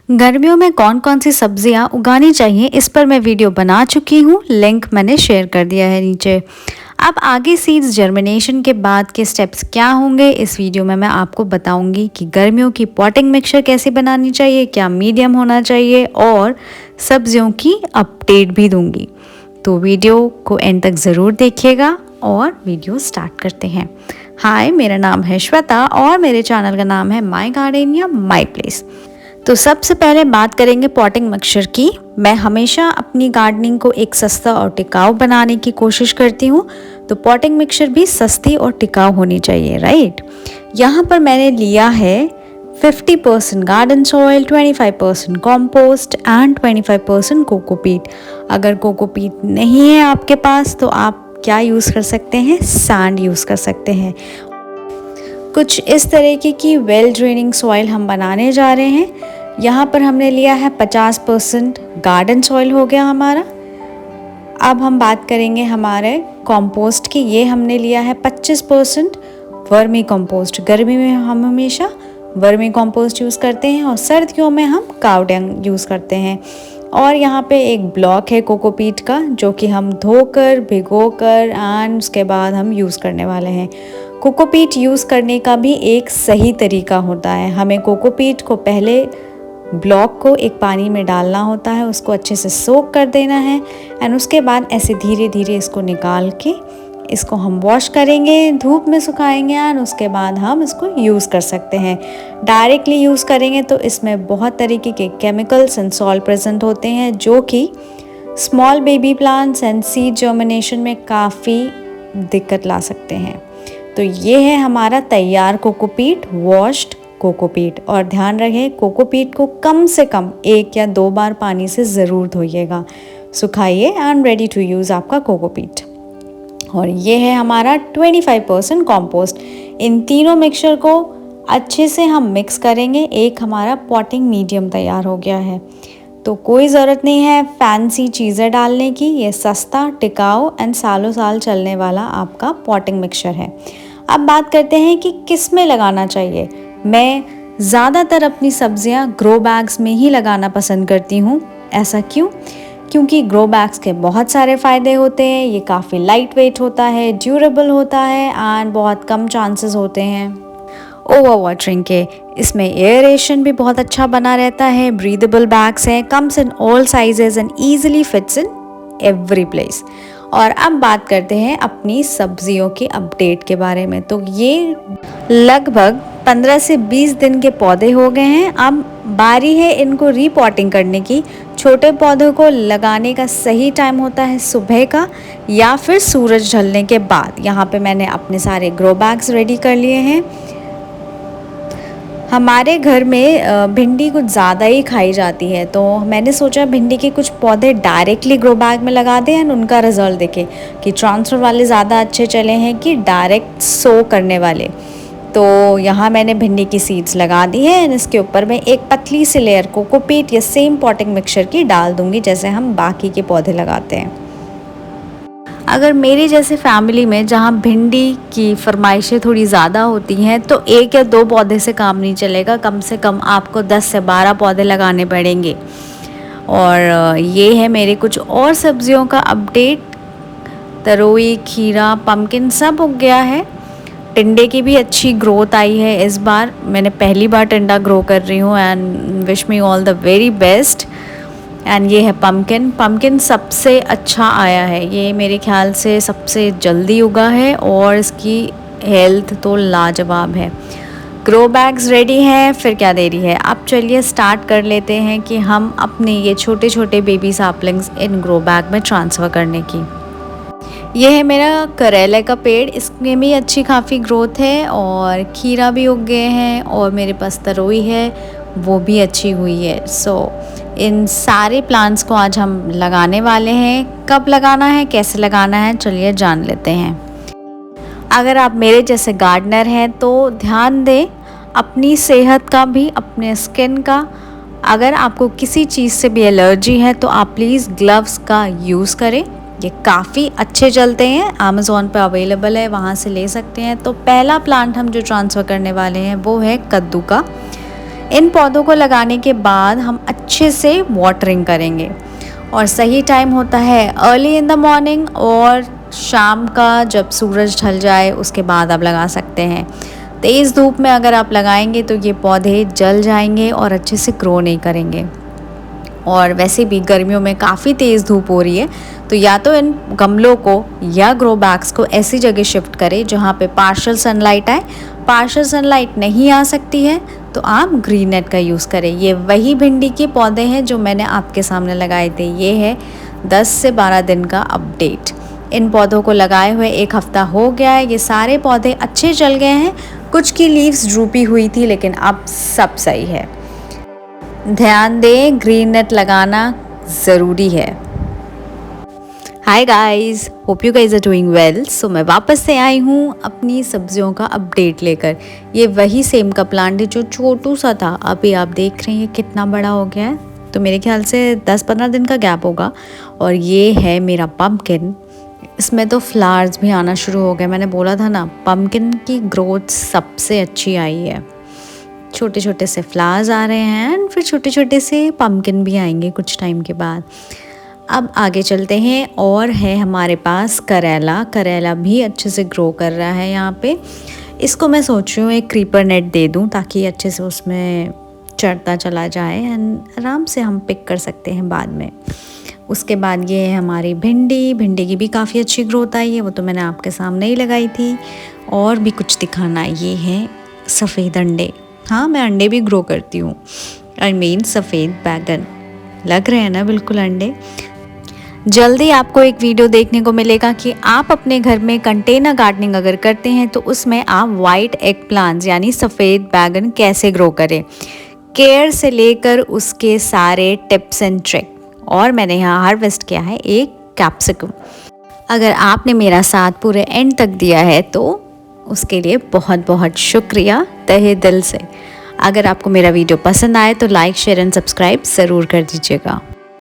गर्मियों में कौन कौन सी सब्जियां उगानी चाहिए, इस पर मैं वीडियो बना चुकी हूँ। लिंक मैंने शेयर कर दिया है नीचे। अब आगे सीड्स जर्मिनेशन के बाद के स्टेप्स क्या होंगे, इस वीडियो में मैं आपको बताऊंगी कि गर्मियों की पॉटिंग मिक्सचर कैसे बनानी चाहिए, क्या मीडियम होना चाहिए, और सब्जियों की अपडेट भी दूंगी। तो वीडियो को एंड तक ज़रूर देखिएगा और वीडियो स्टार्ट करते हैं। हाय, मेरा नाम है श्वेता और मेरे चैनल का नाम है माय गार्डन या माय प्लेस। तो सबसे पहले बात करेंगे पॉटिंग मिक्सचर की। मैं हमेशा अपनी गार्डनिंग को एक सस्ता और टिकाऊ बनाने की कोशिश करती हूँ, तो पॉटिंग मिक्सचर भी सस्ती और टिकाऊ होनी चाहिए, राइट। यहाँ पर मैंने लिया है 50% garden soil, 25% compost and 25% cocopeat. अगर कोकोपीट नहीं है आपके पास तो आप क्या यूज़ कर सकते हैं, सैंड यूज़ कर सकते हैं। कुछ इस तरीके की वेल ड्रेनिंग सॉइल हम बनाने जा रहे हैं। यहाँ पर हमने लिया है 50% गार्डन सॉइल हो गया हमारा। अब हम बात करेंगे हमारे कंपोस्ट की। ये हमने लिया है 25% वर्मी कंपोस्ट। गर्मी में हम हमेशा वर्मी कंपोस्ट यूज़ करते हैं और सर्दियों में हम काऊ डंग यूज़ करते हैं। और यहाँ पे एक ब्लॉक है कोकोपीट का, जो कि हम धोकर भिगोकर एंड उसके बाद हम यूज़ करने वाले हैं। कोकोपीट यूज़ करने का भी एक सही तरीका होता है। हमें कोकोपीट को पहले ब्लॉक को एक पानी में डालना होता है, उसको अच्छे से सोक कर देना है एंड उसके बाद ऐसे धीरे धीरे इसको निकाल के इसको हम वॉश करेंगे, धूप में सुखाएंगे एंड उसके बाद हम इसको यूज़ कर सकते हैं। डायरेक्टली यूज़ करेंगे तो इसमें बहुत तरीके के केमिकल्स एंड सॉल्ट प्रेजेंट होते हैं, जो कि small baby plants and seed germination में काफ़ी दिक्कत ला सकते हैं। तो ये है हमारा तैयार कोकोपीट, वॉश्ड कोकोपीट। और ध्यान रखें, कोकोपीट को कम से कम 1 या 2 बार पानी से ज़रूर धोइएगा। सुखाइए एंड रेडी टू यूज़ आपका कोकोपीट। और ये है हमारा 25% कॉम्पोस्ट। इन तीनों मिक्सचर को अच्छे से हम मिक्स करेंगे। एक हमारा पॉटिंग मीडियम तैयार हो गया है। तो कोई ज़रूरत नहीं है फैंसी चीज़ें डालने की। ये सस्ता, टिकाऊ एंड सालों साल चलने वाला आपका पॉटिंग मिक्सचर है। अब बात करते हैं कि किस में लगाना चाहिए। मैं ज़्यादातर अपनी सब्जियां ग्रो बैग्स में ही लगाना पसंद करती हूँ। ऐसा क्यों? क्योंकि ग्रो बैग्स के बहुत सारे फ़ायदे होते हैं। ये काफ़ी लाइट वेट होता है, ड्यूरेबल होता है एंड बहुत कम चांसेस होते हैं ओवर वाटरिंग के। इसमें एयरेशन भी बहुत अच्छा बना रहता है। ब्रीदेबल बैग्स हैं, comes in all sizes and easily fits in every place. और अब बात करते हैं अपनी सब्जियों की अपडेट के बारे में। तो ये लगभग 15 से 20 दिन के पौधे हो गए हैं। अब बारी है इनको रीपॉटिंग करने की। छोटे पौधों को लगाने का सही टाइम होता है सुबह का या फिर सूरज ढलने के बाद। यहाँ पे मैंने अपने सारे ग्रो बैग्स रेडी कर लिए हैं। हमारे घर में भिंडी कुछ ज़्यादा ही खाई जाती है, तो मैंने सोचा भिंडी के कुछ पौधे डायरेक्टली ग्रो बैग में लगा दें एंड उनका रिजल्ट देखें कि ट्रांसफ़र वाले ज़्यादा अच्छे चले हैं कि डायरेक्ट सो करने वाले। तो यहाँ मैंने भिंडी की सीड्स लगा दी है एंड इसके ऊपर मैं एक पतली सी लेयर कोकोपीट या सेम पॉटिंग मिक्सचर की डाल दूँगी, जैसे हम बाकी के पौधे लगाते हैं। अगर मेरी जैसे फैमिली में जहाँ भिंडी की फरमाइशें थोड़ी ज़्यादा होती हैं, तो 1 या 2 पौधे से काम नहीं चलेगा। कम से कम आपको 10 से 12 पौधे लगाने पड़ेंगे। और ये है मेरे कुछ और सब्जियों का अपडेट। तरोई, खीरा, पम्पकिन सब उग गया है। टिंडे की भी अच्छी ग्रोथ आई है इस बार। मैंने पहली बार टिंडा ग्रो कर रही हूँ and wish me all the very best. And ये है पम्पकिन सबसे अच्छा आया है। ये मेरे ख्याल से सबसे जल्दी उगा है और इसकी हेल्थ तो लाजवाब है। ग्रो बैग्स रेडी हैं, फिर क्या देरी है। अब चलिए स्टार्ट कर लेते हैं कि हम अपने ये छोटे छोटे बेबी सैपलिंग्स इन ग्रो बैग में ट्रांसफ़र करने की। ये है मेरा करेले का पेड़, इसमें भी अच्छी काफ़ी ग्रोथ है और खीरा भी उग गए हैं और मेरे पास तरोई है, वो भी अच्छी हुई है। सो इन सारे प्लांट्स को आज हम लगाने वाले हैं। कब लगाना है, कैसे लगाना है, चलिए जान लेते हैं। अगर आप मेरे जैसे गार्डनर हैं तो ध्यान दें अपनी सेहत का भी, अपने स्किन का। अगर आपको किसी चीज़ से भी एलर्जी है तो आप प्लीज़ ग्लव्स का यूज़ करें। ये काफ़ी अच्छे चलते हैं, अमेज़ॉन पे अवेलेबल है, वहाँ से ले सकते हैं। तो पहला प्लांट हम जो ट्रांसफ़र करने वाले हैं वो है कद्दू का। इन पौधों को लगाने के बाद हम अच्छे से वाटरिंग करेंगे और सही टाइम होता है अर्ली इन द मॉर्निंग और शाम का जब सूरज ढल जाए उसके बाद आप लगा सकते हैं। तेज़ धूप में अगर आप लगाएंगे तो ये पौधे जल जाएंगे और अच्छे से ग्रो नहीं करेंगे। और वैसे भी गर्मियों में काफ़ी तेज़ धूप हो रही है, तो या तो इन गमलों को या ग्रो बैग्स को ऐसी जगह शिफ्ट करें जहाँ पे पार्शियल सनलाइट आए। पार्शियल सनलाइट नहीं आ सकती है तो आप ग्रीन नेट का यूज़ करें। ये वही भिंडी के पौधे हैं जो मैंने आपके सामने लगाए थे। ये है 10 से 12 दिन का अपडेट। इन पौधों को लगाए हुए 1 हफ़्ता हो गया है। ये सारे पौधे अच्छे चल गए हैं। कुछ की लीव्स ड्रूपी हुई थी लेकिन अब सब सही है। ध्यान दें, ग्रीन नेट लगाना ज़रूरी है। Hi guys, hope you guys are doing well. So मैं वापस से आई हूँ अपनी सब्जियों का अपडेट लेकर। ये वही सेम का प्लांट है जो छोटू सा था, अभी आप देख रहे हैं कितना बड़ा हो गया है। तो मेरे ख्याल से 10-15 दिन का गैप होगा। और ये है मेरा पम्पकिन। इसमें तो फ्लावर्स भी आना शुरू हो गए। मैंने बोला था ना, पम्पकिन की ग्रोथ सबसे अच्छी आई है। छोटे छोटे से फ्लावर्स आ रहे हैं एंड फिर छोटे छोटे से पम्पकिन भी आएंगे कुछ टाइम के बाद। अब आगे चलते हैं और है हमारे पास करेला। करेला भी अच्छे से ग्रो कर रहा है यहाँ पे। इसको मैं सोच रही हूँ एक क्रीपर नेट दे दूँ ताकि अच्छे से उसमें चढ़ता चला जाए एंड आराम से हम पिक कर सकते हैं बाद में। उसके बाद ये है हमारी भिंडी। भिंडी की भी काफ़ी अच्छी ग्रोथ आई है, वो तो मैंने आपके सामने ही लगाई थी। और भी कुछ दिखाना, ये है सफ़ेद अंडे। हाँ, मैं अंडे भी ग्रो करती हूँ। आई मीन सफ़ेद बैगन। लग रहे हैं ना बिल्कुल अंडे। जल्दी आपको एक वीडियो देखने को मिलेगा कि आप अपने घर में कंटेनर गार्डनिंग अगर करते हैं तो उसमें आप वाइट एग प्लांट्स यानी सफ़ेद बैगन कैसे ग्रो करें, केयर से लेकर उसके सारे टिप्स एंड ट्रिक। और मैंने यहाँ हार्वेस्ट किया है एक कैप्सिकम। अगर आपने मेरा साथ पूरे एंड तक दिया है तो उसके लिए बहुत बहुत शुक्रिया तहे दिल से। अगर आपको मेरा वीडियो पसंद आए तो लाइक, शेयर एंड सब्सक्राइब ज़रूर कर दीजिएगा।